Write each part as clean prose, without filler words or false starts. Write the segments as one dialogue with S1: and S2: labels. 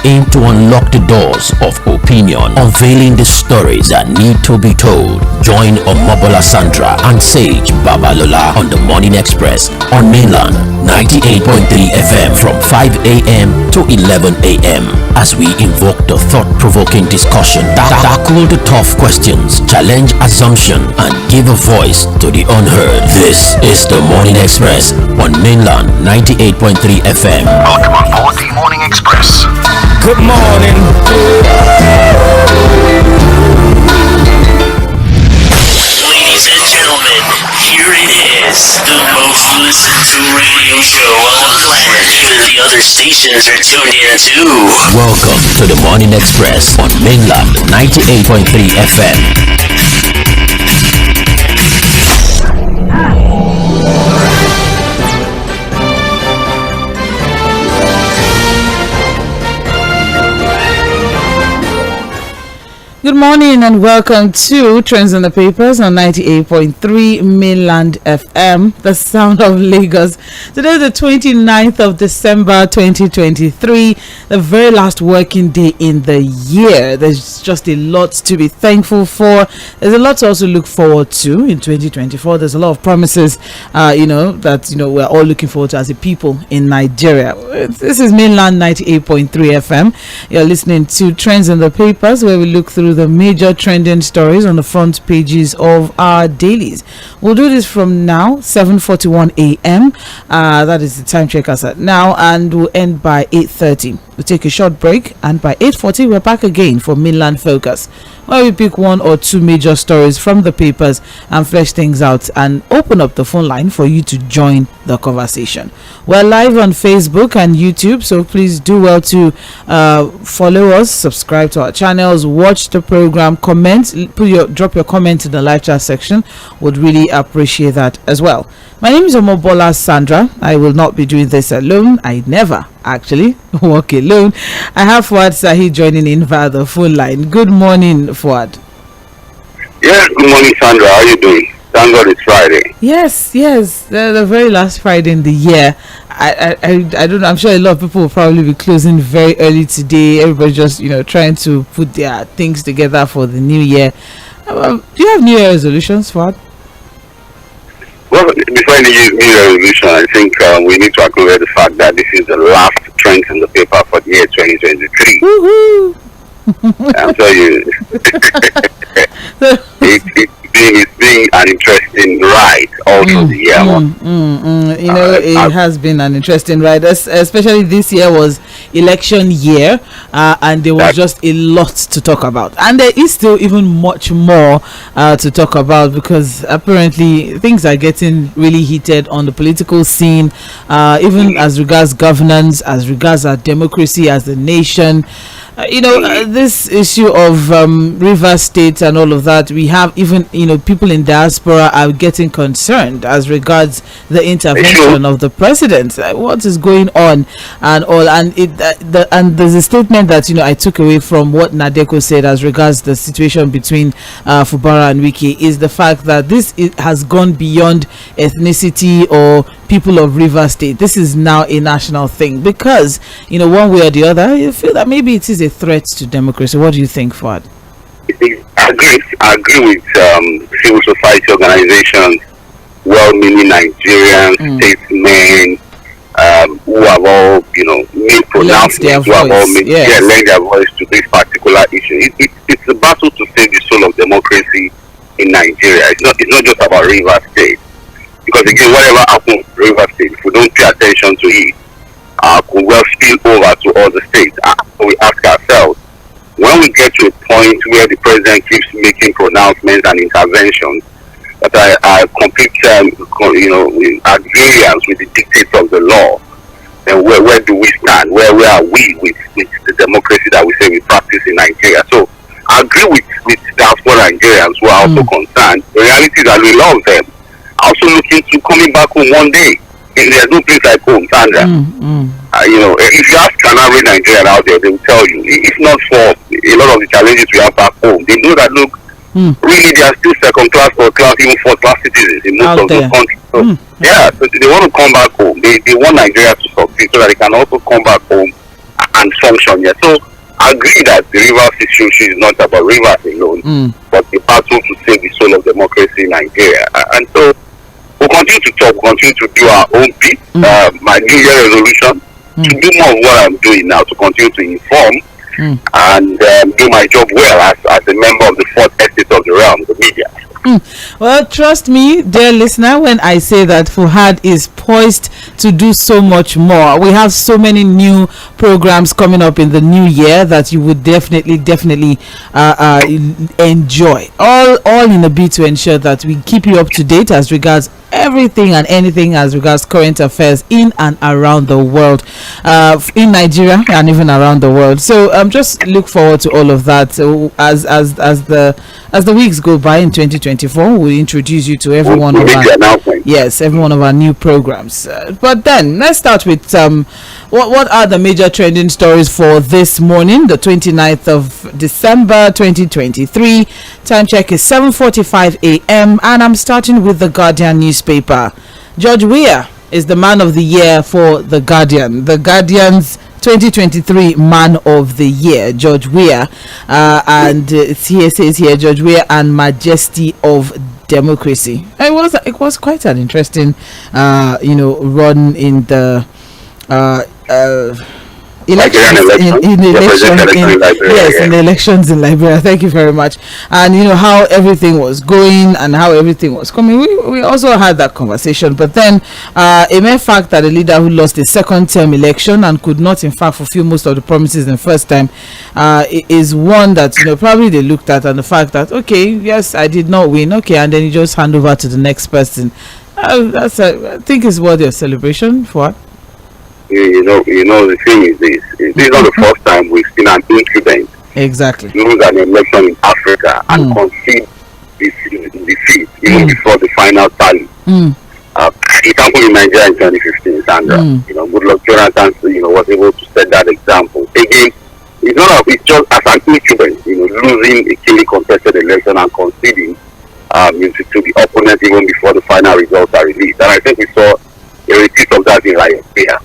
S1: aim to unlock the doors of opinion, unveiling the stories that need to be told. Join Omobola Sandra and Sage Babalola on the Morning Express on Mainland 98.3 FM from 5 a.m. to 11 a.m. as we invoke the thought-provoking discussion, tackle the tough questions, challenge assumption, and give a voice to the unheard. This is the Morning Express on Mainland 98.3 FM.
S2: Welcome on board the Morning Express.
S3: Good morning.
S4: Ladies and gentlemen, here it is, the most listened to radio show on the planet. Even the other stations are tuned in too.
S1: Welcome to the Morning Express on Mainland 98.3 FM.
S5: Good morning and welcome to Trends in the Papers on 98.3 Mainland FM, the sound of Lagos. Today is the 29th of December 2023, the very last working day in the year. There's just a lot to be thankful for. There's a lot to also look forward to in 2024. There's a lot of promises, that we're all looking forward to as a people in Nigeria. This is Mainland 98.3 FM. You're listening to Trends in the Papers, where we look through the major trending stories on the front pages of our dailies. We'll do this from now, 7:41 a.m. That is the time check us at now, and we'll end by 8:30. We'll take a short break, and by 8:40 we're back again for Mainland Focus, where we pick one or two major stories from the papers and flesh things out and open up the phone line for you to join the conversation. We're live on Facebook and YouTube, so please do well to follow us, subscribe to our channels, watch the program, comment, drop your comment in the live chat section. Would really appreciate that as well. My name is Omobola Sandra. I will not be doing this alone. I never actually walk alone. I have Fuad Sahi joining in via the phone line. Good morning, Fuad.
S6: Yes, good morning, Sandra. How are you doing? Thank God it's Friday.
S5: Yes, the very last Friday in the year. I don't know. I'm sure a lot of people will probably be closing very early today. Everybody just trying to put their things together for the new year. Do you have New Year resolutions, Fuad?
S6: Well, before any new resolution, I think we need to acknowledge the fact that this is the last trend in the paper for the year 2023.
S5: Woohoo!
S6: I'm sure you. It's been an interesting ride all through the year.
S5: It has been an interesting ride, especially this year was election year, and there was just a lot to talk about, and there is still even much more to talk about, because apparently things are getting really heated on the political scene, even as regards governance, as regards our democracy as a nation. This issue of Rivers State and all of that, we have even people in diaspora are getting concerned as regards the intervention of the president. What is going on and all, and there's a statement that I took away from what Nadeko said as regards the situation between Fubara and Wike, is the fact that this has gone beyond ethnicity or people of Rivers State. This is now a national thing, because one way or the other, you feel that maybe it is a threat to democracy. What do you think, Fuad?
S6: I agree with civil society organizations, well-meaning Nigerian statesmen who have all made pronouncements, who have all made lend their voice to this particular issue. It's a battle to save the soul of democracy in Nigeria. It's not just about Rivers State. Because again, whatever happens in Rivers State, if we don't pay attention to it, could well spill over to other states. We ask ourselves, when we get to a point where the president keeps making pronouncements and interventions that are complete, at variance with the dictates of the law, then where do we stand? Where are we with the democracy that we say we practice in Nigeria? So I agree with diaspora Nigerians who are also concerned. The reality is that we love them. Also looking to coming back home one day. And there's no place like home, Sandra. If you ask an average Nigerian out there, they will tell you, if not for a lot of the challenges we have back home, they know that, look, really they are still second class or class, even fourth class citizens in most of those countries. So, so they want to come back home. They want Nigeria to succeed so that they can also come back home and function here. So I agree that the rivers issue is not about rivers alone, but the battle to save the soul of democracy in Nigeria. And so we'll continue to talk, continue to do our own bit. My New Year resolution to do more of what I'm doing now, to continue to inform and do my job well as a member of the fourth estate of the realm, the media.
S5: Well, trust me, dear listener, when I say that Fuhad is poised to do so much more. We have so many new programs coming up in the new year that you would definitely enjoy. All in a bid to ensure that we keep you up to date as regards everything and anything as regards current affairs in and around the world, in Nigeria and even around the world. So just look forward to all of that. So as the weeks go by in 2024, we'll introduce you to every one of our new programs. But then let's start with what are the major trending stories for this morning, the 29th of December 2023. Time check is 7:45 a.m. and I'm starting with the Guardian newspaper. Jᴏɪᴜ is the man of the year for the Guardian. The Guardian's 2023 man of the year, Jᴏɪᴜ, and it says here Jᴏɪᴜ and Majesty of Democracy. It was quite an interesting run in the elections in Liberia. Thank you very much. And how everything was going and how everything was coming. We also had that conversation, but then a mere fact that a leader who lost a second term election and could not in fact fulfill most of the promises in the first time is one that probably they looked at, and the fact that okay, yes, I did not win, okay, and then you just hand over to the next person. I think is worthy of celebration for. The thing is this is not the first time we've seen an incumbent lose an election in Africa and concede defeat even before the final tally. It happened in Nigeria in 2015, Sandra. Goodluck Jonathan was able to set that example. Again, it's just as an incumbent, losing a keenly contested election and conceding to the opponent even before the final results are released. And I think we saw a repeat of that in Liberia.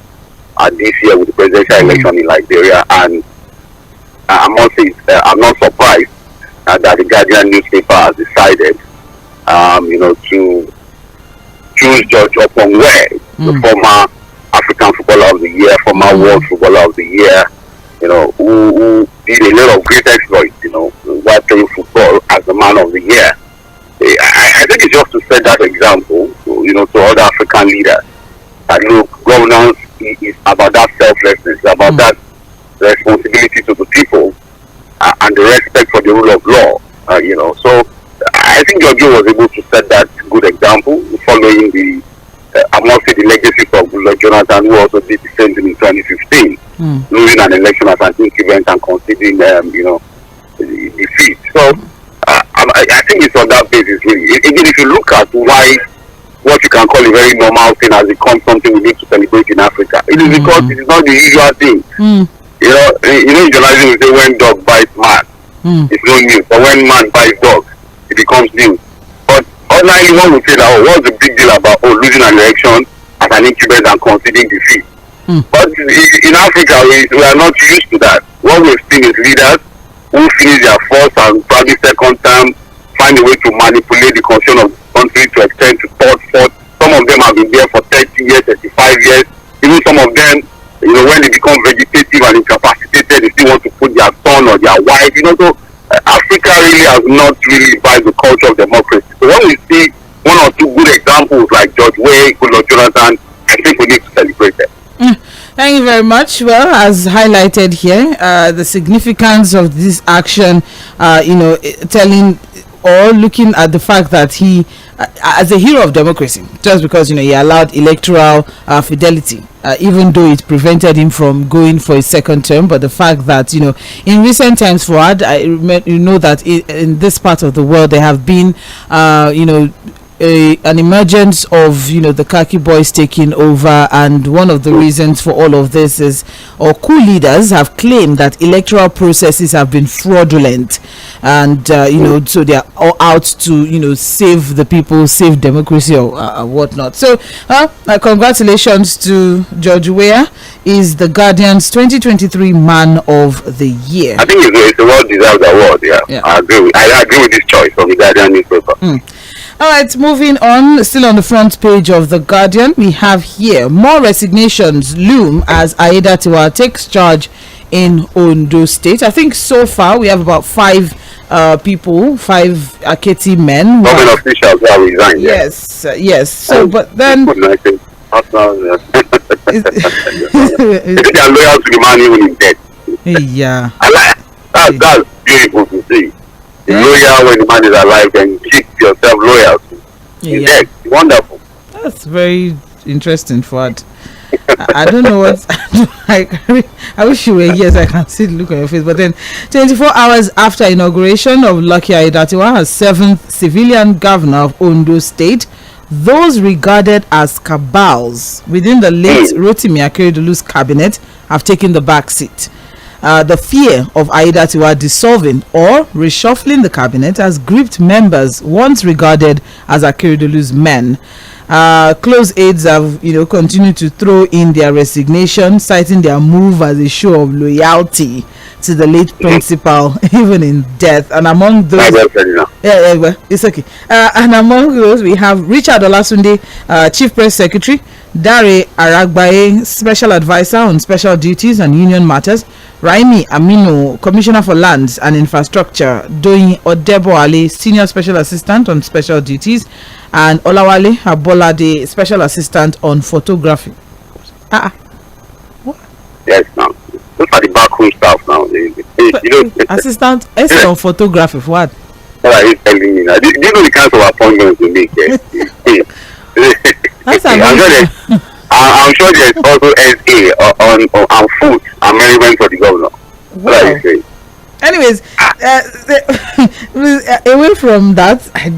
S5: This year with the presidential election in Liberia, and I must say I'm not surprised that the Guardian newspaper has decided to choose George Oppongwe, the former African Footballer of the Year, former World Footballer of the Year, who did a lot of great exploits, while playing football as the Man of the Year. I think it's just to set that example, to other African leaders. And look, governance is about that selflessness, about that responsibility to the people, and the respect for the rule of law. So I think Jᴏɪᴜ was able to set that good example, following the legacy of Goodluck Jonathan, who also did the same thing in 2015, losing an election as an incumbent and conceding, defeat. So I think it's on that basis, really. Again, if you look at what you can call a very normal thing has become something we need to celebrate in Africa. It is because it is not the usual thing. In journalism we say when dog bites man, it's no news. But when man bites dog, it becomes news. But ordinarily one would say that, what's the big deal about losing an election as an incumbent and conceding defeat? But in Africa we are not used to that. What we've seen is leaders who finish their first and probably second term find a way to manipulate the constitution of the country to extend to third, fourth. Some of them have been there for 30 years, 35 years. Even some of them, when they become vegetative and incapacitated, they still want to put their son or their wife. So Africa really has not really imbibed the culture of democracy. So when we see one or two good examples like Jᴏɪᴜ, Goodluck Jonathan, I think we need to celebrate them. Thank you very much. Well, as highlighted here, the significance of this action, telling or looking at the fact that he, as a hero of democracy, just because he allowed electoral fidelity, even though it prevented him from going for a second term, but the fact that in recent times, that in this part of the world there have been a an emergence of the khaki boys taking over, and one of the reasons for all of this is, or coup leaders have claimed that electoral processes have been fraudulent, and so they are all out to save the people, save democracy, or whatnot. So congratulations to George Weah, is the Guardian's 2023 Man of the Year.
S6: I think it's a well-deserved award. Yeah. I agree with this choice from the Guardian newspaper.
S5: All right, moving on. Still on the front page of the Guardian, we have here more resignations loom as Aiyedatiwa takes charge in Ondo State. I think so far we have about 5 people, 5 Aketi men.
S6: Government officials have resigned.
S5: Yes. So, but then.
S6: They are loyal to the man even in death.
S5: Yeah.
S6: That's beautiful to see. Loyal when the man is alive, then keep yourself loyal in death. Wonderful.
S5: That's very interesting, Fuad. I don't know what I wish you were here so I can see the look on your face. But then 24 hours after inauguration of Lucky Aiyedatiwa as 7th civilian governor of Ondo State, those regarded as cabals within the late Rotimi Akeredolu's cabinet have taken the back seat. The fear of Aiyedatiwa dissolving or reshuffling the cabinet has gripped members once regarded as Akeredolu's men. Close aides have continued to throw in their resignation, citing their move as a show of loyalty to the late principal, even in death. And among those, it's okay. And among those, we have Richard Olasunde, Chief Press Secretary, Dare Aragbaye, Special Advisor on Special Duties and Union Matters, Raimi Aminu, Commissioner for Lands and Infrastructure, Doyin Odeboale, Senior Special Assistant on Special Duties, and Olawale Abolade, Special Assistant on Photography.
S6: What? Yes, ma'am. Those are the backroom staff now.
S5: Assistant S on Photography, what?
S6: What are you telling me now? Do you know the kinds of appointments we make?
S5: That's
S6: I'm sure there's also SA on food and merriment for the governor. What are you saying?
S5: Anyways, away from that, I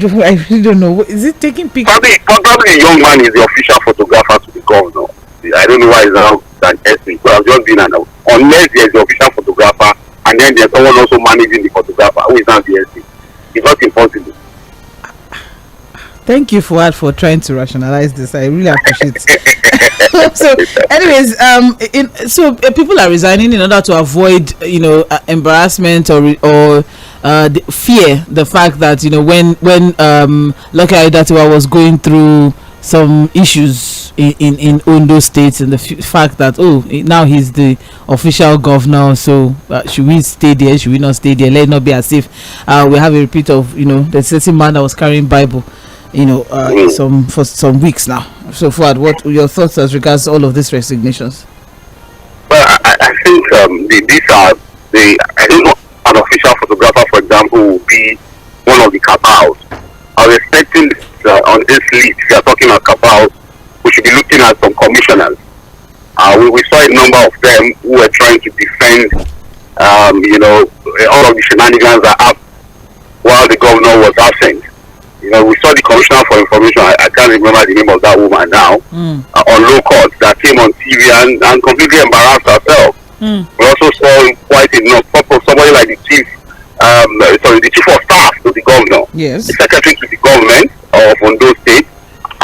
S5: really don't know. Is it taking pictures?
S6: Probably a young man is the official photographer to the governor. I don't know why it's now an SA. So I've just been unless there's the official photographer and then there's someone also managing the photographer who is not the SA. It's not impossible.
S5: Thank you for trying to rationalize this. I really appreciate it. So, anyways, people are resigning in order to avoid, embarrassment or fear the fact that when Lucky Aiyedatiwa was going through some issues in Ondo State, and the fact that now he's the official governor, so should we stay there? Should we not stay there? Let it not be as if we have a repeat of the certain man that was carrying Bible. For some weeks now. So, Fuad, what are your thoughts as regards all of these resignations?
S6: Well, I think these are I don't know, an official photographer, for example, will be one of the cabals. I was expecting on this list, we are talking about cabals, we should be looking at some commissioners. We saw a number of them who were trying to defend, all of the shenanigans that happened while the governor was absent. We saw the Commissioner for Information, I can't remember the name of that woman now, on low court that came on TV and completely embarrassed herself. We also saw quite enough, somebody like the chief of staff to the governor,
S5: yes,
S6: the secretary to the government of Ondo State,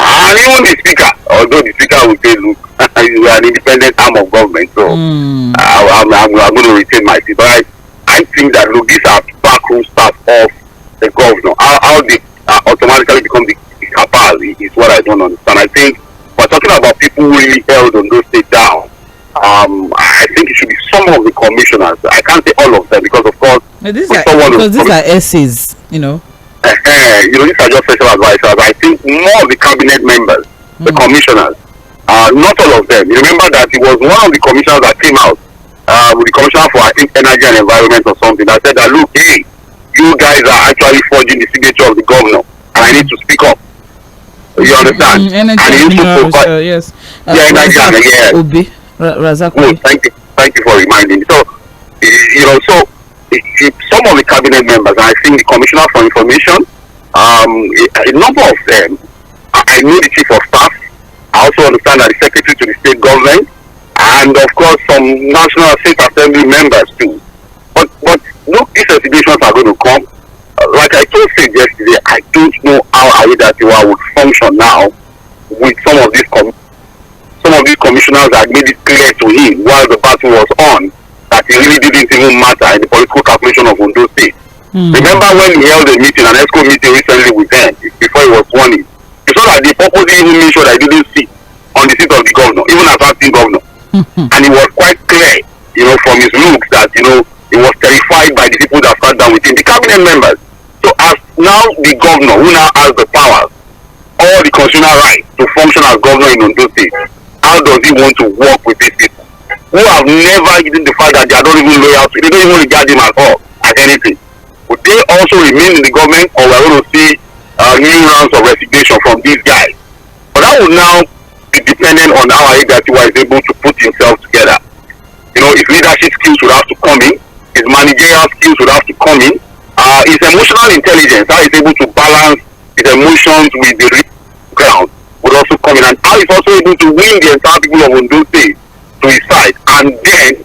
S6: and even the speaker, although the speaker will say, look, you are an independent arm of government, so I'm going to retain my seat. But I think that, look, these are backroom staff of the governor. How they automatically become the cabal is what I don't understand. I think we're talking about people who really held on those states down. I think it should be some of the commissioners. I can't say all of them because, of course,
S5: these are essays,
S6: these are just special advisors. I think more of the cabinet members, the commissioners, not all of them. You remember that it was one of the commissioners that came out with the commissioner for, I think, energy and environment or something, that said that, look, hey, you guys are actually forging the signature of the governor, and I need to speak up. You understand?
S5: Yes.
S6: Thank you for reminding me. So, some of the cabinet members, and I think the Commissioner for Information, a number of them I know the chief of staff. I also understand that the secretary to the state government, and of course some national state assembly members too. But look, these investigations are going to come. Like I told you yesterday, I don't know how Aiyedatiwa would function now with some of these commissioners that made it clear to him while the battle was on that it really didn't even matter in the political calculation of Ondo State. Remember when he held a meeting, an ESCO meeting recently with them before he was sworn in? You saw that the purpose even made sure that he didn't sit on the seat of the governor, even as acting governor. And it was quite clear, from his looks that, he was terrified by the people that sat down with him, the cabinet members. So as now the governor, who now has the powers, all the constitutional rights to function as governor in Ondo State, how does he want to work with these people who have never hidden the fact that they are not even loyal to, they don't even regard him at all as anything? Would they also remain in the government, or we're going to see new rounds of resignation from these guys? But that would now be dependent on how Aiyedatiwa is able to put himself together. His leadership skills would have to come in, his managerial skills would have to come in, his emotional intelligence, how he's able to balance his emotions with the real ground would also come in, and how he's also able to win the entire people of Ondo State to his side, and then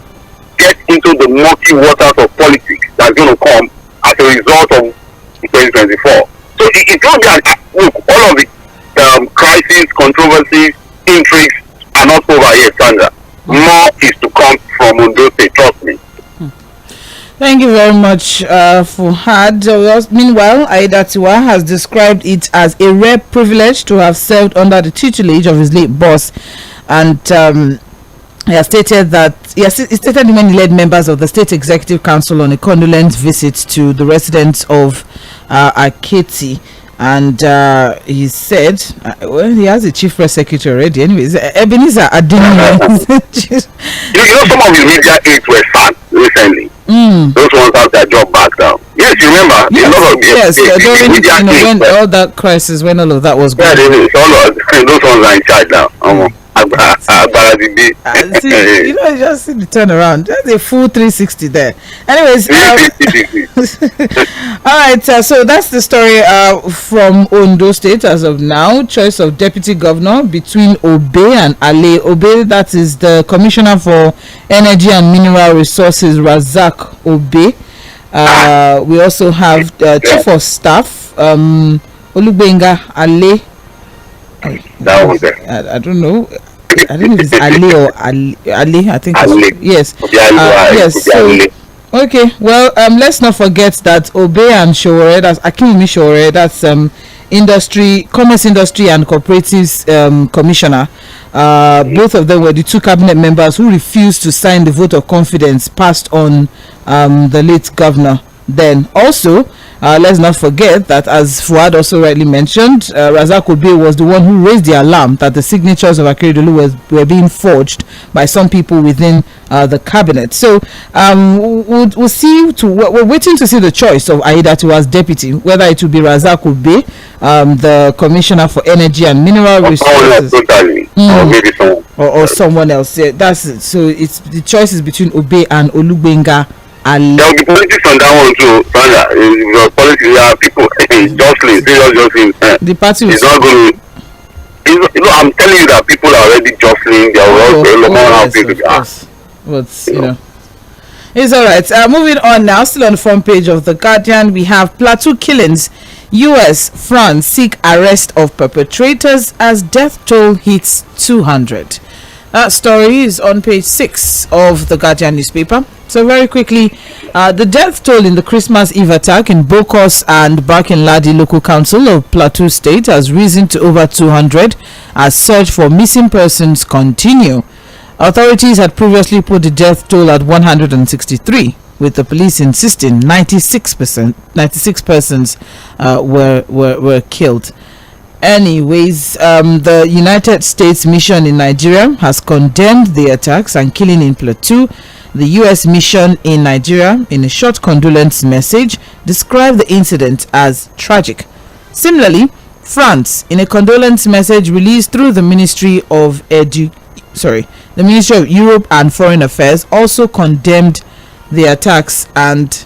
S6: get into the murky waters of politics that's going to come as a result of 2024. So it feels like, look, all of the crises, controversies, intrigues are not over yet, Sandra. More is to come from Ondo State, trust me.
S5: Thank you very much, Fuhad. Meanwhile, Aiyedatiwa has described it as a rare privilege to have served under the tutelage of his late boss, and he has stated that he stated when he led members of the State Executive Council on a condolence visit to the residents of Akiti. And he said, well, he has a chief press secretary already. Anyways, Ebenezer Adeniyi.
S6: Some of his media aides were sacked recently. Those ones have their job back now. Yes, you remember?
S5: When all that crisis, when all of that was going
S6: on. Those ones are in charge now.
S5: Just see the turnaround. That's a full 360 there. Anyways, all right. So that's the story from Ondo State as of now. Choice of deputy governor between Obe and Ale. Obe, that is the commissioner for energy and mineral resources, Razak Obe. We also have chief of staff, Olugbenga Ale. I don't know. I don't know if it's Ali or Ali. I think
S6: Ali.
S5: Yes. Yes. So, okay. Well, let's not forget that Obe and Showore, that's Akinwumi Showore, that's commerce industry and cooperatives commissioner. Both of them were the two cabinet members who refused to sign the vote of confidence passed on the late governor. Then also, let's not forget that, as Fuad also rightly mentioned, Razak Obe was the one who raised the alarm that the signatures of Akeredolu were being forged by some people within the cabinet. So we'll see. We're waiting to see the choice of Aiyedatiwa's deputy, whether it will be Razak Obe, the commissioner for energy and mineral resources, or someone else. Yeah, that's it. So it's the choice is between Obe and Olugbenga.
S6: There will be politics on that one too, Sandra. Politics, people jostling.
S5: The party
S6: is not going to. I'm telling you that people are already jostling. They are all
S5: But it's all right. Moving on now, still on the front page of the Guardian, we have Plateau killings. U.S., France seek arrest of perpetrators as death toll hits 200. That story is on page 6 of the Guardian newspaper. So very quickly, the death toll in the Christmas Eve attack in Bokos and Barkin-Ladi local council of Plateau State has risen to over 200 as search for missing persons continue. Authorities had previously put the death toll at 163, with the police insisting 96 persons were killed. Anyways, the United States mission in Nigeria has condemned the attacks and killing in Plateau. The U.S. mission in Nigeria, in a short condolence message, described the incident as tragic. Similarly, France, in a condolence message released through the Ministry of Europe and Foreign Affairs, also condemned the attacks and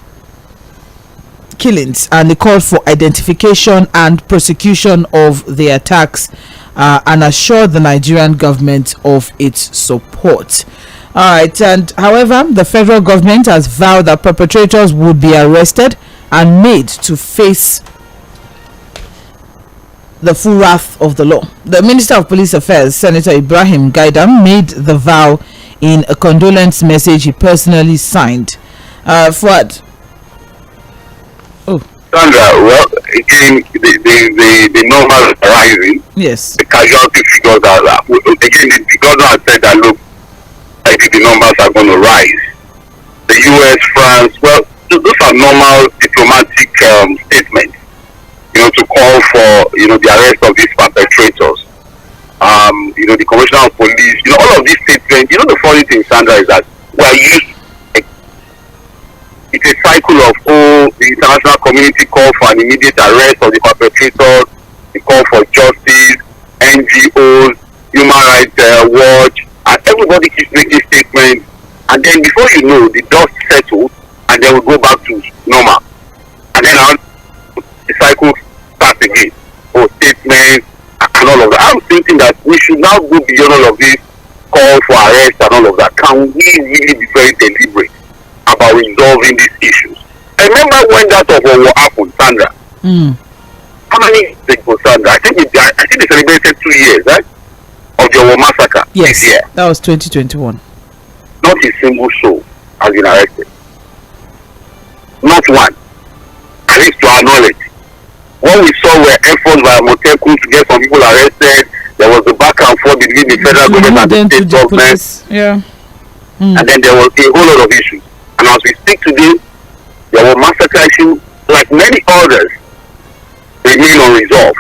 S5: killings, and they called for identification and prosecution of the attacks, and assured the Nigerian government of its support. All right, and however, the federal government has vowed that perpetrators would be arrested and made to face the full wrath of the law. The Minister of Police Affairs, Senator Ibrahim Gaidam, made the vow in a condolence message he personally signed. Fuad. Oh.
S6: Sandra, well, again, the numbers are rising.
S5: Yes.
S6: The casualty figures are, again, the governor has said that, look, I think the numbers are going to rise. The US, France, well, those are normal diplomatic statements, to call for, the arrest of these perpetrators. The Commissioner of Police, all of these statements, the funny thing, Sandra, is that we're used, it's a cycle of, the international community call for an immediate arrest of the perpetrators, the call for justice, NGOs, Human Rights Watch, and everybody keeps making statements, and then before you know, the dust settles, and then we go back to normal. And then the cycle starts again. Statements and all of that. I'm thinking that we should now go beyond all of this call for arrest and all of that. Can we really be very deliberate about resolving these issues? I remember when that of what happened, Sandra. How many years ago, Sandra? I think they celebrated 2 years, right? Of the massacre.
S5: Yes,
S6: this year.
S5: That was 2021.
S6: Not a single soul has been arrested. Not one. At least to our knowledge. What we saw were efforts by Amotekun to get some people arrested. There was the back and forth between the federal government and the state government.
S5: Yeah.
S6: And then there was a whole lot of issues. And as we speak today, there were massacre issues, like many others, remain unresolved.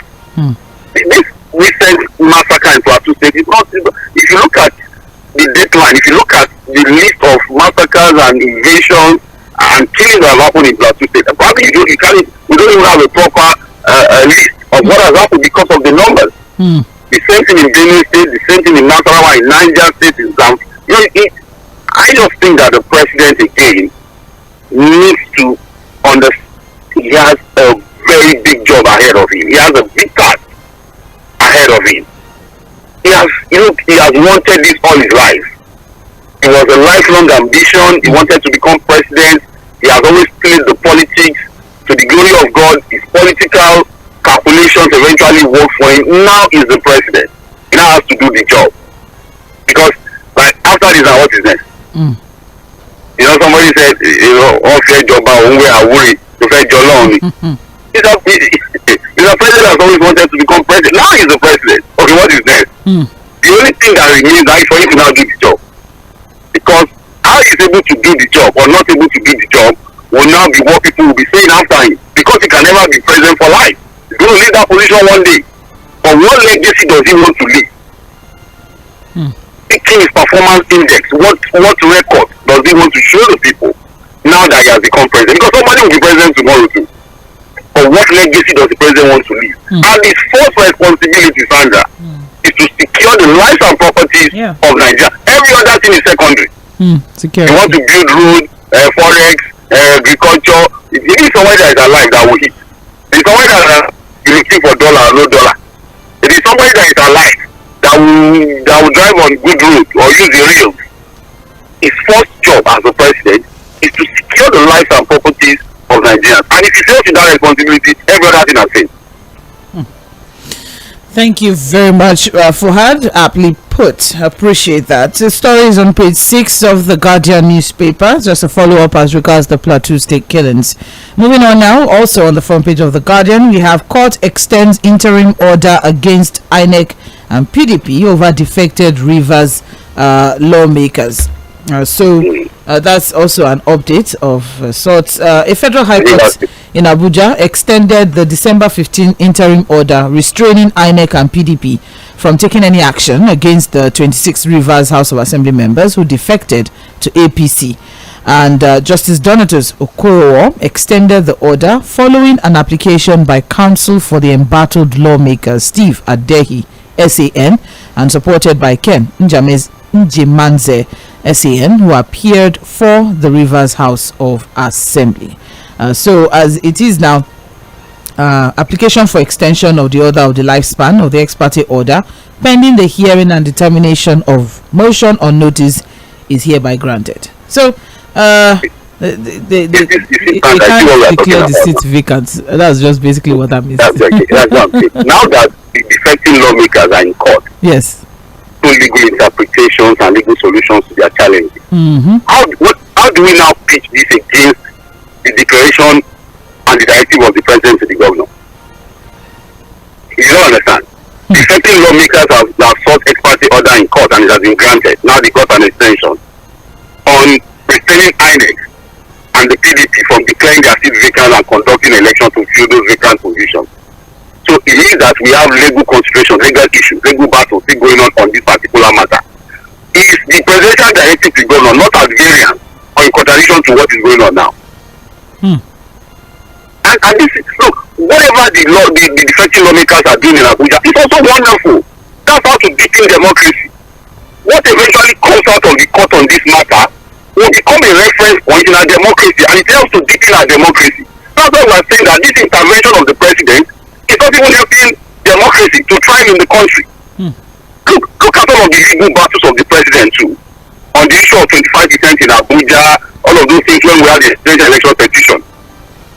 S6: This recent massacre in Plateau State is not. If you look at the deadline, if you look at the list of massacres and invasions and killings that have happened in Plateau State, probably we don't even have a proper list of what has happened because of the numbers. The same thing in Benue State, the same thing in Nasarawa, in Niger State, in Zamfara. I just think that the president again needs to understand he has a very big job ahead of him. He has a big task ahead of him. He has wanted this all his life. It was a lifelong ambition. He wanted to become president. He has always played the politics to the glory of God. His political calculations eventually worked for him. Now he's the president. He now has to do the job. Because after this, what is next? Somebody said, unfair job, unfair job. He's a president has always wanted to become president. Now he's the president. Okay, what is next? The only thing that remains is for him to now do the job. Because how he's able to do the job or not able to do the job will now be what people will be saying after him. Because he can never be president for life. He's going to leave that position one day. But what legacy does he want to leave? Taking his performance index, what record does he want to show the people now that he has become president? Because somebody will be president tomorrow too. But what legacy does the president want to leave? And his first responsibility, Sandra, is to secure the lives and properties of Nigeria. Every other thing is secondary. You want to build roads, forex, agriculture. It is somewhere that is alive that will hit. It is somewhere that you looking for dollar or no dollar. It is somebody that is alive that will drive on good roads or use the rails. His first job as a president is to secure the lives and properties of Nigerians. And if he fails in that responsibility, every other thing has failed.
S5: Thank you very much, Fuhad. Aptly put. Appreciate that. The story is on page 6 of the Guardian newspaper. Just a follow-up as regards the Plateau State killings. Moving on now, also on the front page of the Guardian, we have court extends interim order against INEC and PDP over defected Rivers lawmakers. That's also an update of sorts. A federal high court in Abuja extended the December 15 interim order restraining INEC and PDP from taking any action against the 26 Rivers House of Assembly members who defected to APC. And Justice Donatus Okorowo extended the order following an application by counsel for the embattled lawmakers Steve Adehi, SAN, and supported by Ken Njimanze, SAN, who appeared for the Rivers House of Assembly. So as it is now, application for extension of the order of the lifespan of the ex parte order pending the hearing and determination of motion or notice is hereby granted. So they can't declare the seat vacant. That's just basically what that means.
S6: That's what I'm saying. Now that the defecting lawmakers are in court,
S5: yes,
S6: through legal interpretations and legal solutions to their challenges, how do we now pitch this against the declaration and the directive of the president to the governor? You don't understand. Defecting lawmakers have sought ex parte order in court and it has been granted. Now they got an extension on restraining INEC and the PDP from declaring their seat vacant and conducting elections to fill those vacant positions. So it means that we have legal consideration, legal issues, legal battles still going on this particular matter. Is the presidential directive to governor not at variance or in contradiction to what is going on now? And this is, look, whatever the defecting lawmakers are doing in Abuja, it's also wonderful. That's how to deepen democracy. What eventually comes out of the court on this matter will become a reference point in our democracy, and it helps to deepen our democracy. That's why we are saying that this intervention of the president is not even helping democracy to thrive in the country. Look at all of the legal battles of the president too. On the issue of 25% in Abuja, all of those things when we had the presidential election petition.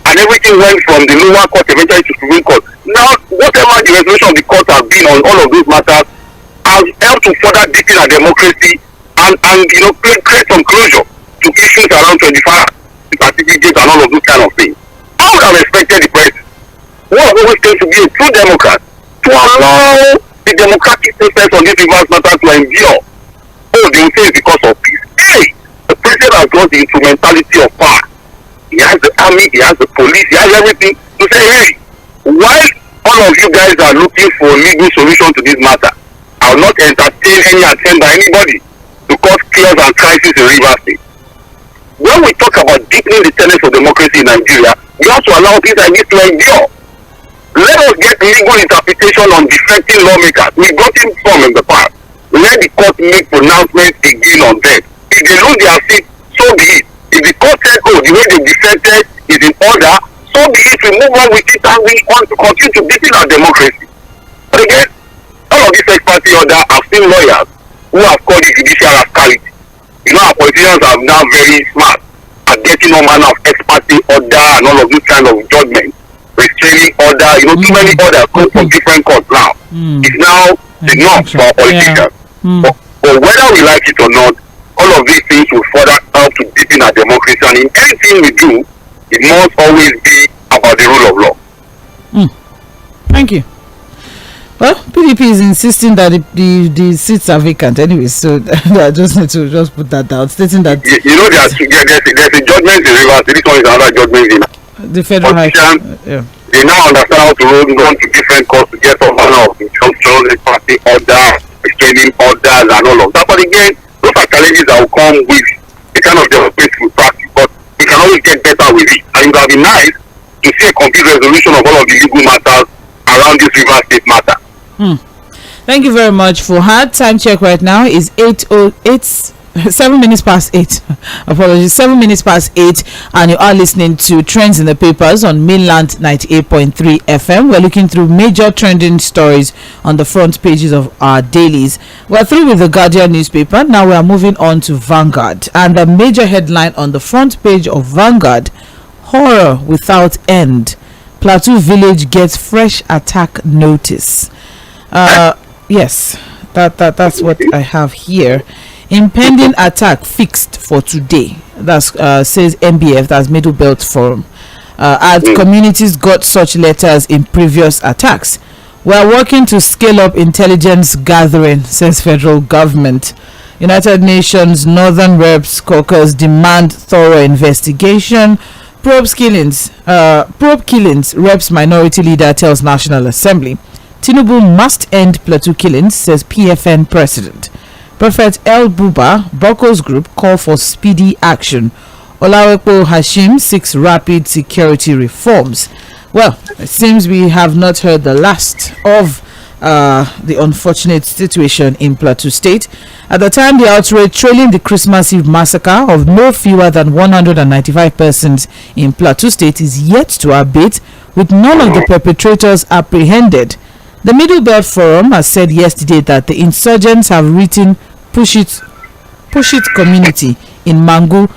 S6: And everything went from the lower court eventually to Supreme Court. Now, whatever the resolution of the court has been on all of those matters has helped to further deepen our democracy and create some closure to issues around 25 certificates and all of those kind of things. I would have expected the president, who has always claimed to be a true Democrat, to allow the democratic process on this reverse matter to endure. Oh, they will say it's because of peace. Hey, the president has got the instrumentality of power. He has the army, he has the police, he has everything to say, hey, while all of you guys are looking for a legal solution to this matter, I will not entertain any attempt by anybody to cause chaos and crisis in Rivers State. When we talk about deepening the tenets of democracy in Nigeria, we have to allow things like this to endure. Let us get legal interpretation on defecting lawmakers. We got him from in the past. Let the court make pronouncements again on them. If they lose their seat, so be it. If the court said, oh, the way they defected is in order, so be it. We move on with it and we want to continue to deepen our democracy. But again, all of these ex parte order, I've seen lawyers who have called it judicial rascality. You know, our politicians are now very smart at getting all manner of ex parte order and all of this kind of judgment, restraining order. You know, too many orders come from different courts now. It's now the norm for our politicians. But whether we like it or not, all of these things will further help to deepen our democracy. And in anything we do, it must always be about the rule of law.
S5: Thank you. Well, PDP is insisting that the seats are vacant anyway, so I just need to just put that down, stating that
S6: you know there's a judgment in Rivers. This one is another judgment in
S5: the federal high court.
S6: They now understand how to go to different courts to get some manner of injunctions, party order, restraining orders, and all of that. But again, those are challenges that will come with the kind of democracy we practice. But we can always get better with it, and it would have been nice to see a complete resolution of all of the legal matters around this Rivers State matter.
S5: Thank you very much. For hard time check right now is 7 minutes past 8. Apologies, 7 minutes past 8, and you are listening to Trends in the Papers on Mainland 98.3 FM. We're looking through major trending stories on the front pages of our dailies. We're through with the Guardian newspaper. Now we are moving on to Vanguard, and the major headline on the front page of Vanguard: horror without end. Plateau village gets fresh attack notice. Yes, that's what I have here. Impending attack fixed for today. That's says MBF, that's Middle Belt Forum. As communities got such letters in previous attacks. We are working to scale up intelligence gathering, says federal government. United Nations Northern Reps Caucus demand thorough investigation. Probe killings. Reps minority leader tells National Assembly. Tinubu must end plateau killings, says PFN president. Prophet El Buba, Boko's group, call for speedy action. Olawekpo Hashim seeks rapid security reforms. Well, it seems we have not heard the last of the unfortunate situation in Plateau State. At the time, the outrage trailing the Christmas Eve massacre of no fewer than 195 persons in Plateau State is yet to abate, with none of the perpetrators apprehended. The Middle Belt Forum has said yesterday that the insurgents have written Push It community in Mangu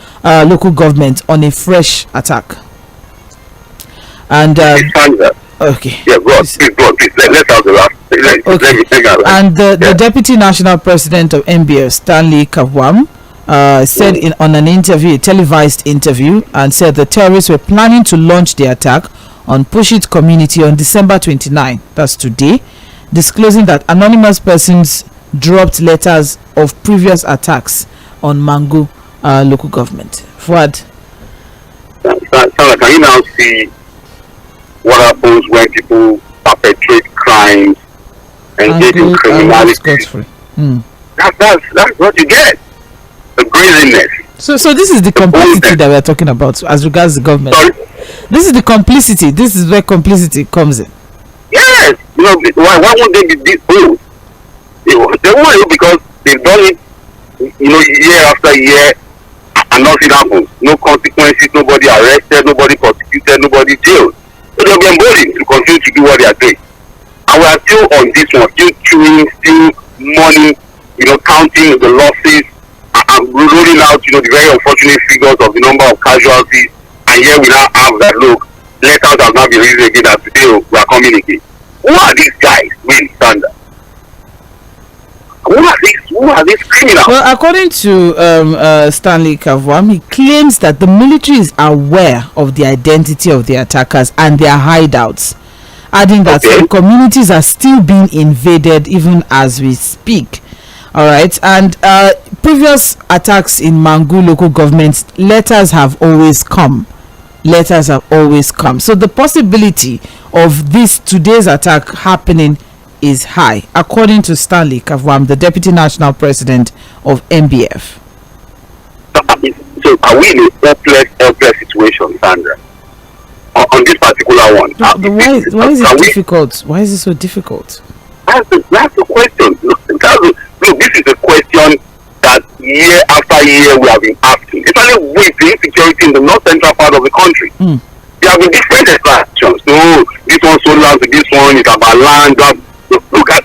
S5: local government on a fresh attack. And okay.
S6: Yeah, go on, please. Let's have the last.
S5: Okay. And the Deputy National President of MBF, Stanley Kavwam, said on an interview, a televised interview, and said the terrorists were planning to launch the attack on Push It community on December 29, that's today, disclosing that anonymous persons dropped letters of previous attacks on Mangu local government. Fuad.
S6: Can you now see what happens when people perpetrate crimes and get in criminality? That's what you get. The brazenness.
S5: So this is the complicity that we are talking about as regards the government.
S6: Sorry?
S5: This is the complicity. This is where complicity comes in.
S6: Yes. Why won't they be this bold? They won't, because they've done it, year after year, and nothing happens. No consequences, nobody arrested, nobody prosecuted, nobody jailed. So they'll be emboldened to continue to do what they are doing. And we are still on this one, still chewing, still money, counting the losses, and rolling out, the very unfortunate figures of the number of casualties. And here we now have that, look, letters have not been released again, that today we are coming again. Who are these guys really stand up? Who are these criminals?
S5: Well, according to Stanley Kavwam, he claims that the military is aware of the identity of the attackers and their hideouts, adding that some communities are still being invaded even as we speak. All right, and previous attacks in Mangu local governments, letters have always come. So the possibility of today's attack happening is high, according to Stanley Kavwam, the Deputy National President of MBF.
S6: So are we in a helpless situation, Sandra? On this particular one?
S5: Why is it difficult? Why is it so difficult?
S6: That's the question. Look, this is a question that year after year we have been asking. Especially with the insecurity in the north central part of the country. There have been different explanations. No, this one sold land to this one, it's about land. Look, I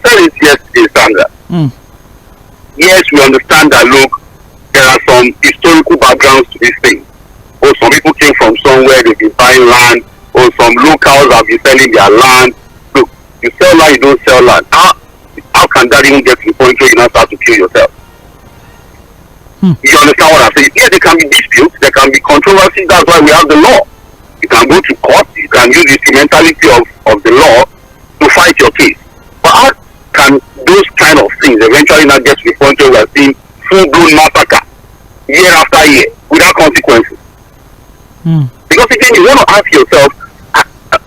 S6: said it yesterday, Sandra. Yes, we understand that, look, there are some historical backgrounds to this thing. Or some people came from somewhere, they've been buying land, or some locals have been selling their land. Look, you sell land, you don't sell land. How can that even get to the point where you now start to kill yourself? You understand what I'm saying? Yes, there can be disputes, there can be controversies, that's why we have the law. You can go to court, you can use the instrumentality of the law to fight your case. But how can those kind of things eventually not get to the point where we are seeing full-blown massacre year after year without consequences? Because again, you want to ask yourself,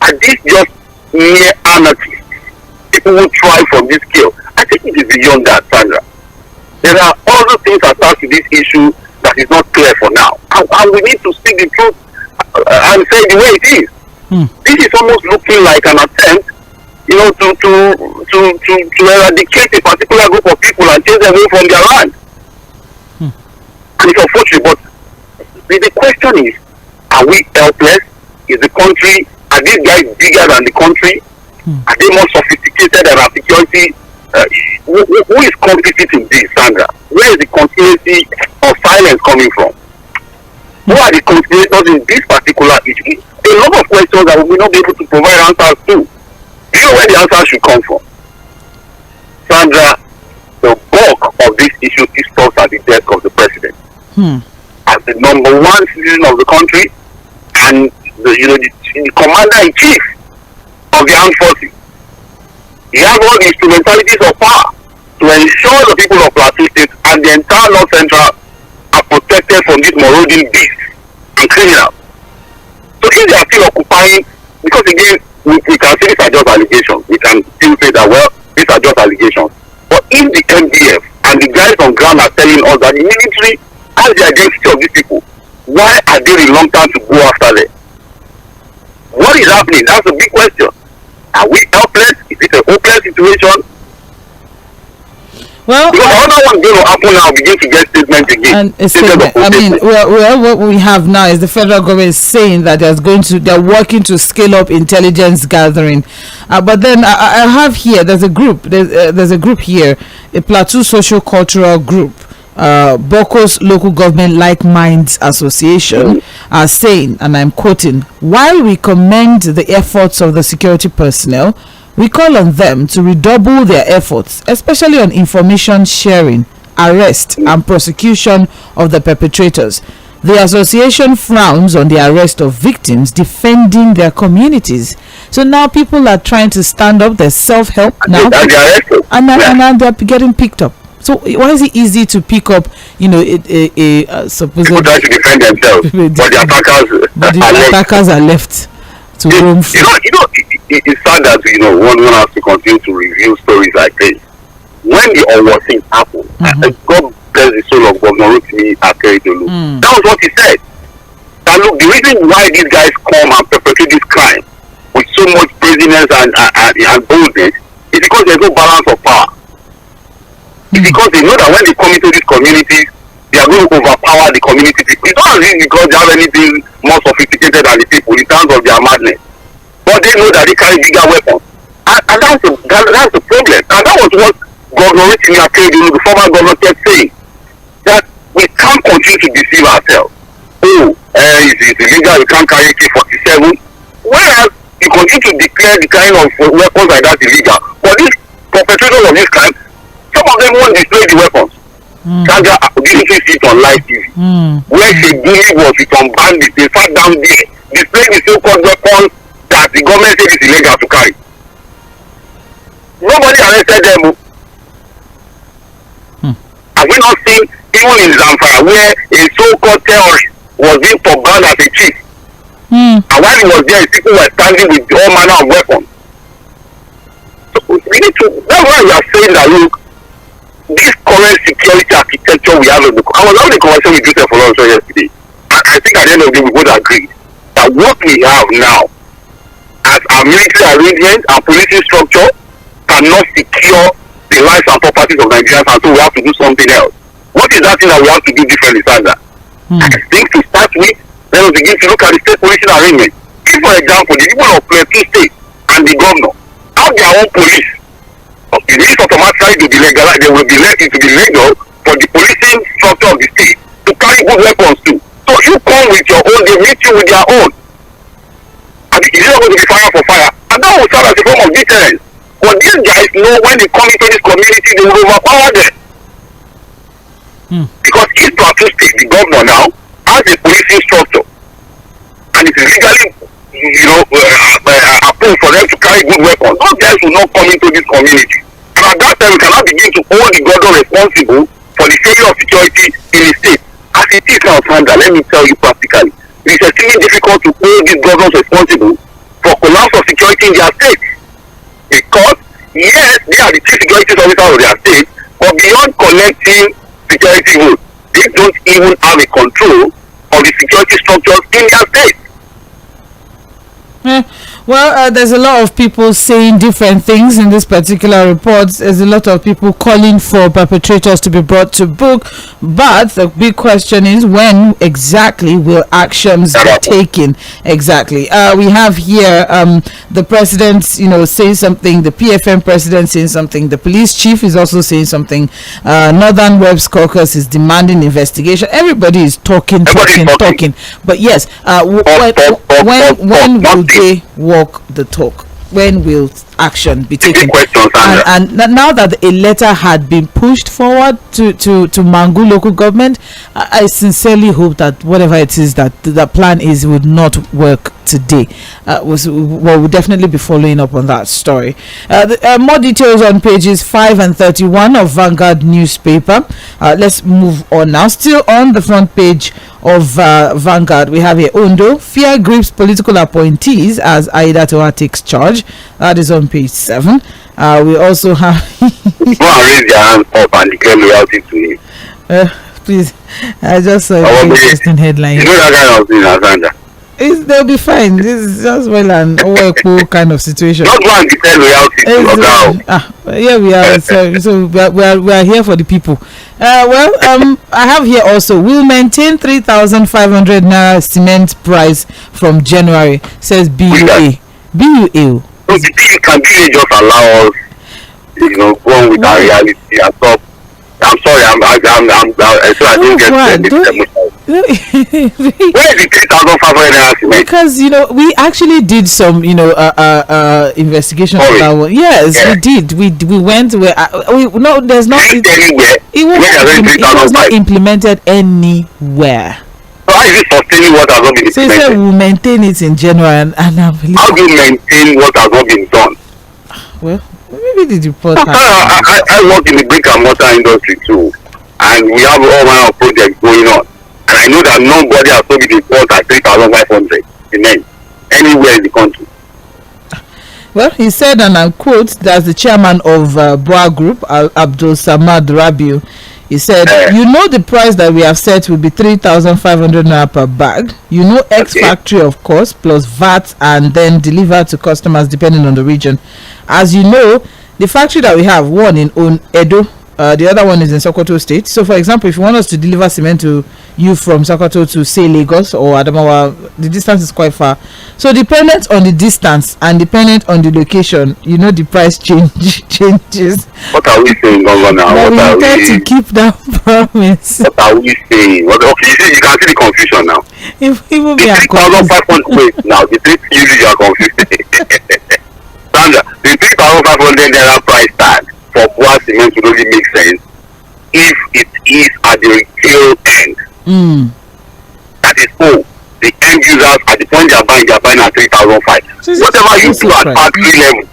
S6: are these just mere anarchists? People who try from this scale? I think it is beyond that, Sandra. There are other things attached to this issue that is not clear for now. And we need to speak the truth and say the way it is. This is almost looking like an attempt, to eradicate a particular group of people and chase them away from their land. And it's unfortunate, but the question is, are we helpless? Is the country, are these guys bigger than the country? Are they more sophisticated than our security? Who is complicit in this, Sandra? Where is the conspiracy of silence coming from? Who are the conspirators in this particular issue? A lot of questions that we will not be able to provide answers to. Do you know where the answers should come from? Sandra, the bulk of this issue is stopped at the desk of the president. As the number one citizen of the country and the commander-in-chief of the armed forces. He has all the instrumentalities of power to ensure the people of Plateau State and the entire North Central are protected from these marauding beasts and criminals. So if they are still occupying, because again, we can say these are just allegations. We can still say that, well, these are just allegations. But if the MDF and the guys on ground are telling us that the military has the identity of these people, why are they reluctant to go after them? What is happening? That's a big question. Are we helpless? Is it a hopeless situation?
S5: Well,
S6: because another one going to happen now, begin to get statements again.
S5: And a statement. I mean, well, what we have now is the federal government is saying that they're working to scale up intelligence gathering. But then I have here, there's a group here, a Plateau Social Cultural Group, Boko's Local Government Like Minds Association, are saying, and I'm quoting, while we commend the efforts of the security personnel, we call on them to redouble their efforts, especially on information sharing, arrest, and prosecution of the perpetrators. The association frowns on the arrest of victims defending their communities. So now people are trying to stand up. There's self-help now, and now they're getting picked up. So why is it easy to pick up, supposedly
S6: people try to defend themselves, but the
S5: attackers are left to roam free.
S6: It's sad that one has to continue to review stories like this. When the Owo thing happened, God bless the soul of Governor Rotimi Akeredolu. That was what he said. That look, the reason why these guys come and perpetrate this crime with so much brazeness and boldness is because there's no balance of power. It's because they know that when they come into these communities, they are going to overpower the community people. It's not really because they have anything more sophisticated than the people in terms of their madness. But they know that they carry bigger weapons. And that's the problem. And that was what Governor Rotimi Akeredolu, the former governor, kept saying. That we can't continue to deceive ourselves. It's illegal, you can't carry AK-47. Whereas you continue to declare the kind of weapons like that illegal. But these perpetrators of this crime, some of them won't display the weapons. Saga didn't see it on live TV. Where Jᴏɪᴜ was with some bandits, they sat down there, displaying the so-called weapons that the government said is illegal to carry. Nobody arrested them. Have we not seen, even in Zamfara, where a so-called terrorist was being forbanned as a chief? And while he was there, people were standing with all manner of weapons. So we need to, that's why we are saying that, look, this current security architecture we have, I was having a conversation with ᴜᴜ yesterday, and I think at the end of the day we both agreed that what we have now as our military arrangement and policing structure cannot secure the lives and properties of Nigerians, and so we have to do something else. What is that thing that we have to do differently, Sandra? I think to start with, let us begin to look at the state policing arrangement. If, for example, the people of Plateau State and the governor have their own police, it is automatically to be legal, they will be let into the legal for the policing structure of the state to carry good weapons too. So you come with your own, they meet you with their own. And it is not going to be fire for fire. And that will serve as a form of deterrence. But these guys know when they come into this community, they will overpower them. Because East Plateau State, the governor now, has a policing structure. And it is legally, approved for them to carry good weapons. Those guys will not come into this community. And at that time, we cannot begin to hold the governor responsible for the failure of security in the state. As it is now, Sandra, let me tell you practically, it is extremely difficult to hold these governors responsible for collapse of security in their state. Because, yes, they are the chief security officers of their state, but beyond collecting security votes, they don't even have a control of the security structures in their state.
S5: Well, there's a lot of people saying different things in this particular report. There's a lot of people calling for perpetrators to be brought to book. But the big question is, when exactly will actions be taken? Exactly. We have here the president, saying something. The PFM president saying something. The police chief is also saying something. Northern Webs Caucus is demanding investigation. Everybody is talking. But yes, when will they walk the talk? When will action be taken? And now that a letter had been pushed forward to Mangu local government, I sincerely hope that whatever it is that the plan is would not work today. We'll definitely be following up on that story. More details on pages 5 and 31 of Vanguard newspaper. Let's move on now. Still on the front page of Vanguard, we have here Ondo, fear grips political appointees as Aida Toa takes charge. That is on page 7. We also have
S6: go and raise your hands up and declare loyalty to him.
S5: Please, I just saw a interesting headline.
S6: You know that kind of thing, Alexander.
S5: They'll be fine. This is just well and Oeko kind of situation.
S6: Not one declare loyalty to
S5: Here we are. So we are here for the people. I have here also. We'll maintain 3,500 naira cement price from January, says BUA. BUA.
S6: So the thing can be just allow us, go on with our reality and stop. I'm sorry, I didn't get where is the 3,500 naira cement?
S5: Because we actually did some investigation on that one. Yes, we did. We went where there's not
S6: anywhere.
S5: It was not implemented anywhere.
S6: So how is it sustaining what has not been implemented?
S5: So you said we'll maintain it in January, and I believe.
S6: How do you maintain what has not been done?
S5: Well, maybe the report.
S6: I work in the brick and mortar industry too, and we have all kinds of projects going on. And I know that nobody has told me the report at 3,500 cement anywhere in the country.
S5: Well, he said, and I quote, that's the chairman of Boa Group, Abdul Samad Rabiu. He said, the price that we have set will be 3,500 naira per bag. X factory, of course, plus VAT, and then delivered to customers depending on the region. As you know, the factory that we have, one in Edo, the other one is in Sokoto State. So, for example, if you want us to deliver cement to you from Sokoto to, say, Lagos or Adamawa, the distance is quite far. So, dependent on the distance and dependent on the location, the price changes.
S6: What are we saying, Governor?
S5: We intend to keep that promise.
S6: What are we saying? Okay, you can see the confusion now.
S5: Even
S6: the 3,500 wait now. The 3,000 you are confused. Sandra, the 3,500 naira price tag for Boa cement would only make sense if it is at the retail end. That is the end users at the point they are buying at 3,500. Whatever you do at factory level,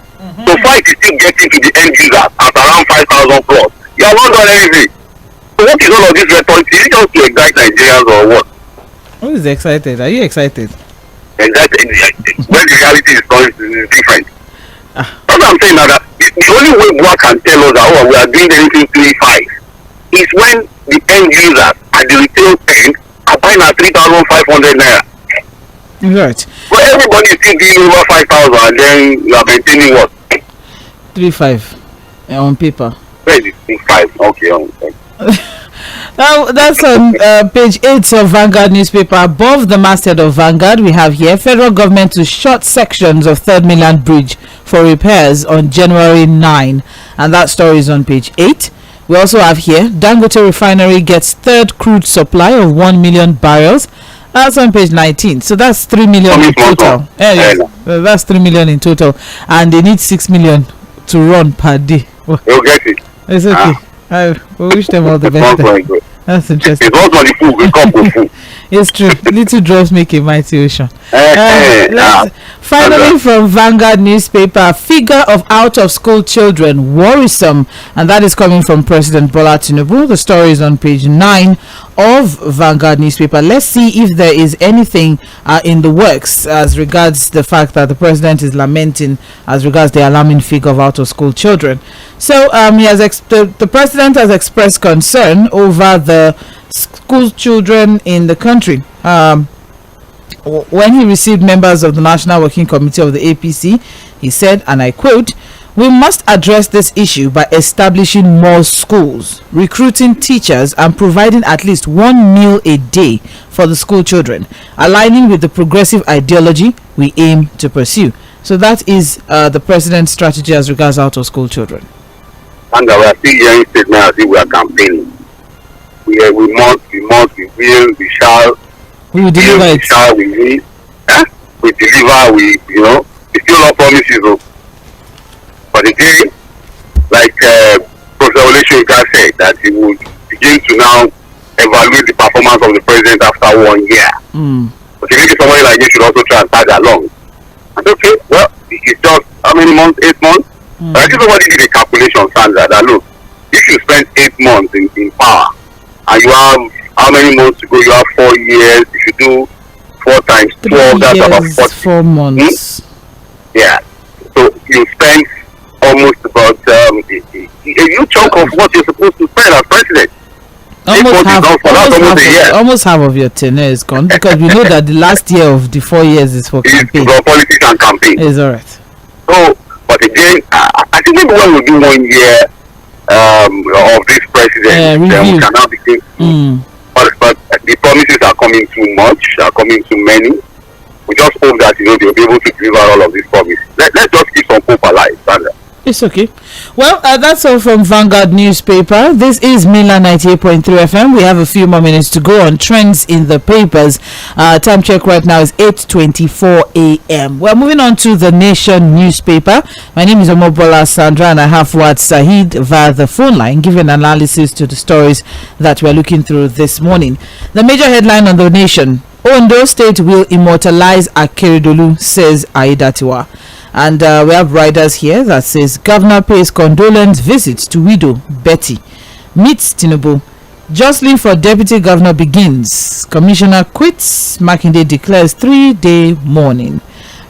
S6: so far it is still getting to the end users at around 5,000 plus. You have not done anything. So what is all of this rhetoric? Is it just to excite Nigerians or what?
S5: Who is excited? Are you excited?
S6: Exactly. When the reality is different. That's what I'm saying now, that the only way Boa can tell us that we are doing anything 3,500 is when the end users at the retail end are buying at 3,500 naira.
S5: Right.
S6: But everybody is still doing over 5,000 and then you are maintaining what?
S5: 3,500 on paper.
S6: Where is it? 3,500. Okay.
S5: Now that's on page 8 of Vanguard newspaper. Above the masthead of Vanguard, we have here federal government to shut sections of Third Mainland Bridge for repairs on January 9, and that story is on page 8. We also have here Dangote refinery gets third crude supply of 1 million barrels. That's on page 19. So that's 3 million in total. That's 3 million in total, and they need 6 million to run per day.
S6: You'll get it.
S5: It's okay. We wish them all the best. That's interesting.
S6: It's also the food. We come with food.
S5: It's true. Little drops make a mighty ocean. Finally, from Vanguard newspaper, figure of out-of-school children worrisome, and that is coming from President Bola Tinubu. The story is on page 9 of Vanguard newspaper. Let's see if there is anything in the works as regards the fact that the president is lamenting as regards the alarming figure of out-of-school children. So the president has expressed concern over the school children in the country. When he received members of the National Working Committee of the APC, he said, and I quote, "We must address this issue by establishing more schools, recruiting teachers, and providing at least one meal a day for the school children, aligning with the progressive ideology we aim to pursue." So that is the president's strategy as regards out-of-school children.
S6: And we are still hearing statements as if we are campaigning. We must, we will, we shall.
S5: We will deliver it.
S6: We shall, we will. We deliver, it's still not promises. But again, like Professor Lsołyᴏ said, that he would begin to now evaluate the performance of the president after 1 year. Okay, maybe somebody like you should also try and tag along. And okay, well, it's just how many months? 8 months? But I think somebody did a calculation, Sandra, that look, if you spend 8 months in power, and you have how many months to go? You have 4 years. If you do 4 times 12, that's about
S5: 4 months.
S6: Yeah. So you spend almost about a huge chunk of what you're supposed to spend as president.
S5: almost half of your tenure is gone, because we know that the last year of the 4 years is for campaign.
S6: For politics and campaign.
S5: It's all right.
S6: So, but again, I think maybe when we do 1 year of this president, then we can now begin. But the promises are coming too much, are coming too many. We just hope that they'll be able to deliver all of these promises. Let's just keep some hope alive, Sandra.
S5: It's okay. Well, that's all from Vanguard newspaper. This is Mainland 98.3 FM. We have a few more minutes to go on trends in the papers. Time check right now is 8:24 a.m. We're moving on to the Nation newspaper. My name is Omobola Sandra, and I have Fuad Sahid via the phone line, giving analysis to the stories that we're looking through this morning. The major headline on the Nation: Ondo State will immortalize Akeredolu, says Aiyedatiwa. And we have riders here that says Governor pays condolence visits to widow Betty. Meets Tinubu. Jostling for deputy governor begins. Commissioner quits. Makinde declares 3-day mourning.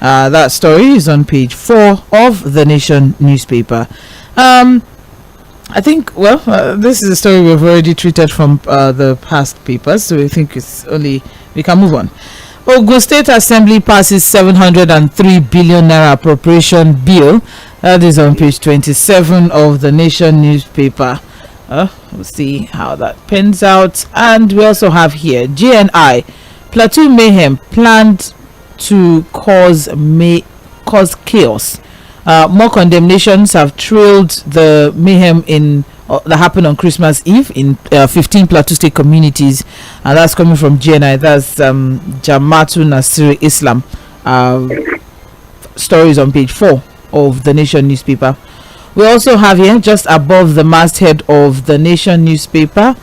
S5: That story is on page 4 of the Nation newspaper. I think, this is a story we've already treated from the past papers, so I think it's only we can move on. Ogun State Assembly passes 703 billion naira appropriation bill. That is on page 27 of the Nation newspaper. We'll see how that pans out. And we also have here GNI Plateau mayhem planned to cause chaos. More condemnations have trailed the mayhem that happened on Christmas Eve in 15 Plateau State communities, and that's coming from GNI. That's Jamaatul Nasir Islam. Stories on page 4 of the Nation newspaper. We also have here, just above the masthead of the Nation newspaper,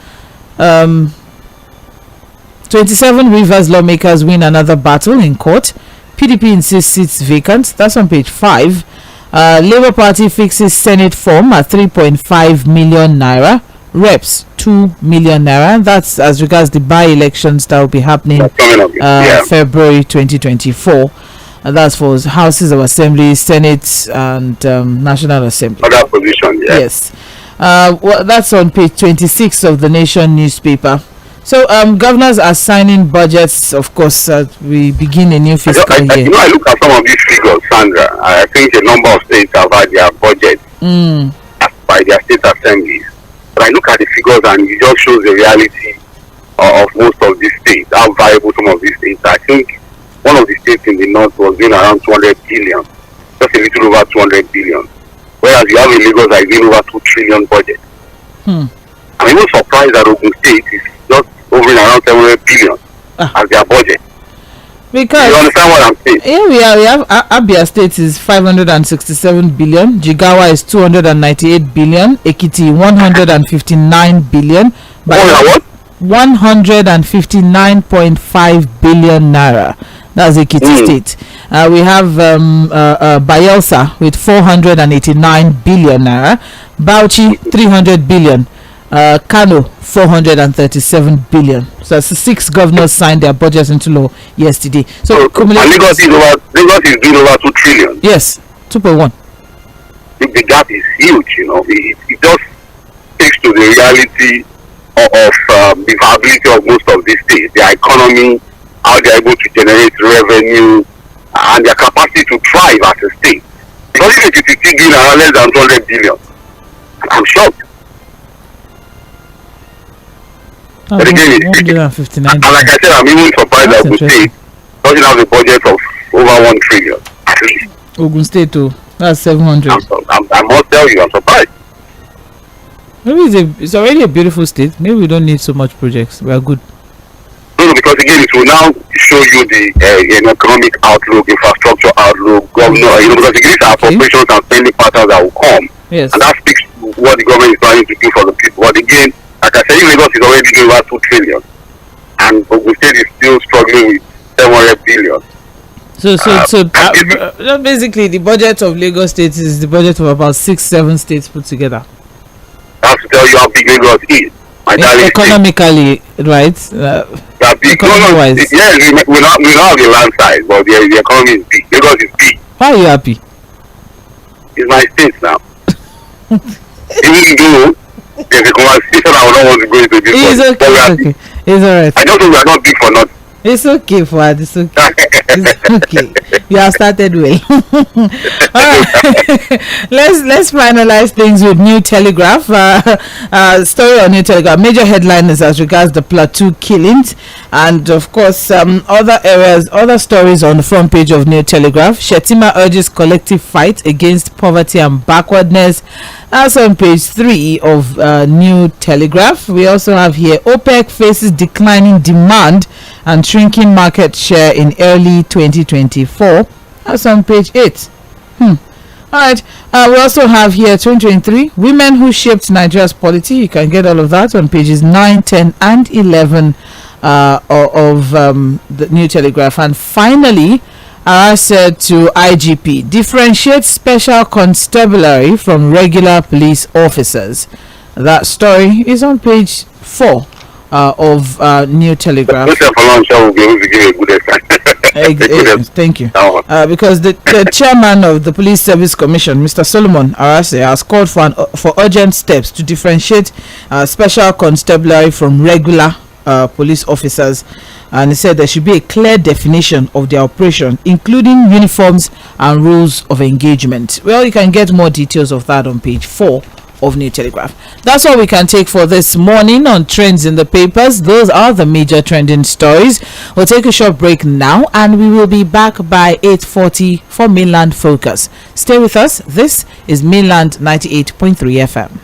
S5: 27 Rivers lawmakers win another battle in court. PDP insists seats vacant. That's on page 5. Labour Party fixes Senate form at 3.5 million naira. Reps 2 million naira. That's as regards the by-elections that will be happening February 2024. That's for houses of assembly, Senate, and National Assembly.
S6: Other position,
S5: yes. That's on page 26 of the Nation newspaper. So, governors are signing budgets, of course, as we begin a new fiscal year.
S6: I look at some of these figures, Sandra. I think a number of states have had their budgets by their state assemblies. But I look at the figures and it just shows the reality of most of these states, how viable some of these states. I think one of the states in the north was doing around 200 billion, just a little over 200 billion. Whereas you have in Lagos that is doing over 2 trillion budget. I'm even surprised that Ogun State is just over around 700 billion as their budget.
S5: Because
S6: you understand what I'm saying?
S5: Yeah, we have Abia State is 567 billion, Jigawa is 298 billion, Ekiti 159 billion, but 159.5 billion naira. That's Ekiti State. We have Bayelsa with 489 billion naira, Bauchi 300 billion. Kano 437 billion. So that's 6 governors signed their budgets into law yesterday. So
S6: Lagos is doing over 2 trillion.
S5: Yes, 2.1.
S6: The gap is huge, you know. It just takes to the reality of the viability of most of these states, their economy, how they are able to generate revenue, and their capacity to thrive as a state. Because if it is doing around less than 200 billion, I'm shocked. But again, and like I said, I'm even surprised that Ogun State doesn't have a budget of over 1 trillion at least.
S5: Ogun State too, that's 700.
S6: I must tell you, I'm surprised.
S5: Maybe it's already a beautiful state. Maybe we don't need so much projects. We are good.
S6: No, because again, it will now show you the economic outlook, infrastructure outlook, governor. Because these are appropriations and spending patterns that will come.
S5: Yes.
S6: And that speaks to what the government is planning to do for the people. But again, like I said, Lagos is already doing about 2 trillion, and Ogun State is still struggling with 700 billion.
S5: So basically, the budget of Lagos State is the budget of about 6-7 states put together.
S6: That's to tell you how big Lagos is.
S5: Economically, right? Economy-wise.
S6: Yes, we don't have the land size, but the economy is big. Lagos is big.
S5: Why are you happy?
S6: It's my state now. Even though there's a conversation I would not want to go into this.
S5: It's okay. It's all right.
S6: I don't think we are not big for nothing.
S5: It's okay, Fuad. It's okay. It's okay. You have started well. All right. Let's finalize things with New Telegraph. Story on New Telegraph. Major headlines as regards the Plateau killings, and of course other stories on the front page of New Telegraph. Shettima urges collective fight against poverty and backwardness. That's on page 3 of New Telegraph. We also have here OPEC faces declining demand and shrinking market share in early 2024. That's on page 8. All right. We also have here 2023 women who shaped Nigeria's polity. You can get all of that on pages 9, 10, and 11 of the New Telegraph. And finally, I said to IGP, differentiate special constabulary from regular police officers. That story is on page 4 of New Telegraph.
S6: Will be able to give a good
S5: Thank you. Because the chairman of the Police Service Commission, Mr. Solomon Arase, has called for urgent steps to differentiate special constabulary from regular police officers, and he said there should be a clear definition of their operation, including uniforms and rules of engagement. Well, you can get more details of that on page 4 of New Telegraph. That's all we can take for this morning on Trends in the Papers. Those are the major trending stories. We'll take a short break now, and we will be back by 8:40 for Mainland Focus. Stay with us. This is Mainland 98.3 FM.